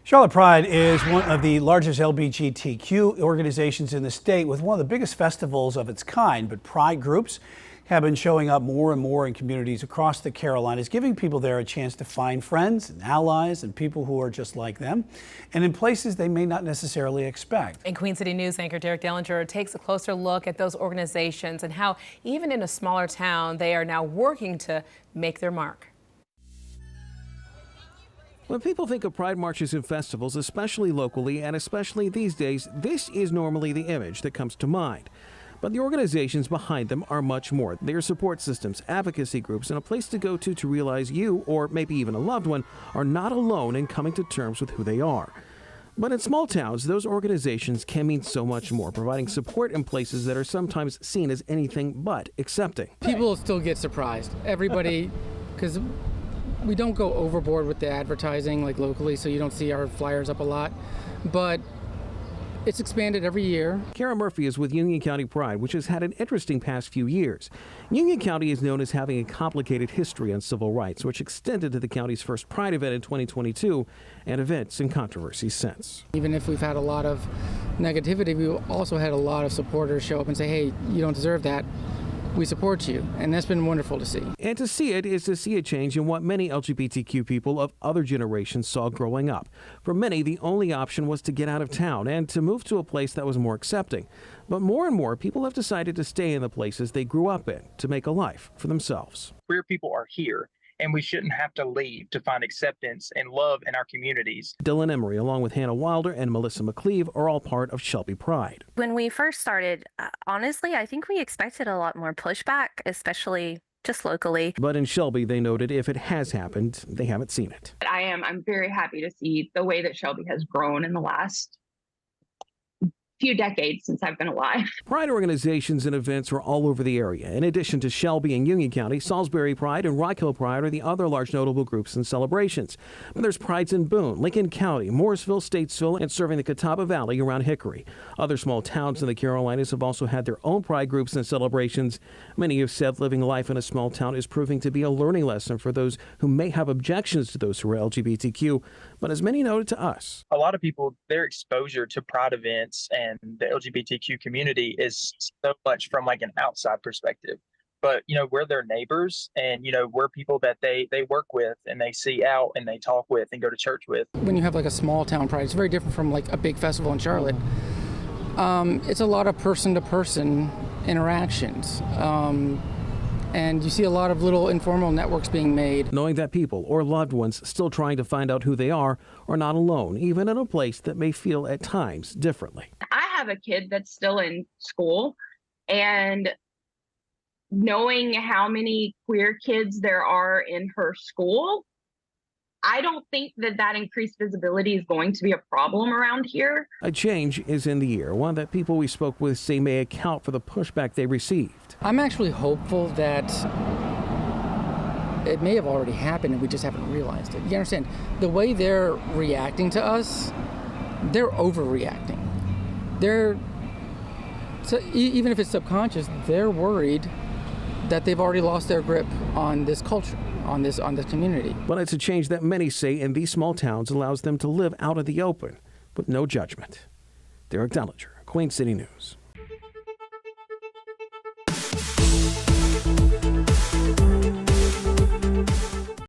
Charlotte Pride is one of the largest LGBTQ organizations in the state with one of the biggest festivals of its kind. But pride groups have been showing up more and more in communities across the Carolinas, giving people there a chance to find friends and allies and people who are just like them, and in places they may not necessarily expect. And Queen City News anchor Derek Dellinger takes a closer look at those organizations and how even in a smaller town, they are now working to make their mark. When people think of pride marches and festivals, especially locally and especially these days, this is normally the image that comes to mind. But the organizations behind them are much more. They are support systems, advocacy groups, and a place to go to realize you, or maybe even a loved one, are not alone in coming to terms with who they are. But in small towns, those organizations can mean so much more, providing support in places that are sometimes seen as anything but accepting. People still get surprised. Everybody, because we don't go overboard with the advertising like locally, so you don't see our flyers up a lot, but it's expanded every year. Kara Murphy is with Union County Pride, which has had an interesting past few years. Union County is known as having a complicated history on civil rights, which extended to the county's first Pride event in 2022 and events and controversies since. Even if we've had a lot of negativity, we also had a lot of supporters show up and say, hey, you don't deserve that. We support you, and that's been wonderful to see. And to see it is to see a change in what many LGBTQ people of other generations saw growing up. For many, the only option was to get out of town and to move to a place that was more accepting. But more and more, people have decided to stay in the places they grew up in to make a life for themselves. Queer people are here, and we shouldn't have to leave to find acceptance and love in our communities. Dylan Emery, along with Hannah Wilder and Melissa McCleve, are all part of Shelby Pride. When we first started, honestly, I think we expected a lot more pushback, especially just locally. But in Shelby, they noted if it has happened, they haven't seen it. I'm very happy to see the way that Shelby has grown in the last few decades since I've been alive. Pride organizations and events are all over the area. In addition to Shelby and Union County, Salisbury Pride and Rock Hill Pride are the other large notable groups and celebrations. But there's prides in Boone, Lincoln County, Morrisville, Statesville, and serving the Catawba Valley around Hickory. Other small towns in the Carolinas have also had their own pride groups and celebrations. Many have said living life in a small town is proving to be a learning lesson for those who may have objections to those who are LGBTQ. But as many noted to us, A lot of people, their exposure to pride events and the LGBTQ community is so much from like an outside perspective. But, we're their neighbors, and, we're people that they work with and they see out and they talk with and go to church with. When you have like a small town pride, it's very different from like a big festival in Charlotte. It's a lot of person-to-person interactions. And you see a lot of little informal networks being made. Knowing that people or loved ones still trying to find out who they are not alone, even in a place that may feel at times differently. I have a kid that's still in school, and knowing how many queer kids there are in her school, I don't think that increased visibility is going to be a problem around here. A change is in the air, one that people we spoke with say may account for the pushback they received. I'm actually hopeful that it may have already happened and we just haven't realized it. You understand? The way they're reacting to us, they're overreacting. So even if it's subconscious, they're worried that they've already lost their grip on this culture, on this community. But it's a change that many say in these small towns allows them to live out in the open with no judgment. Derek Dellinger, Queen City News.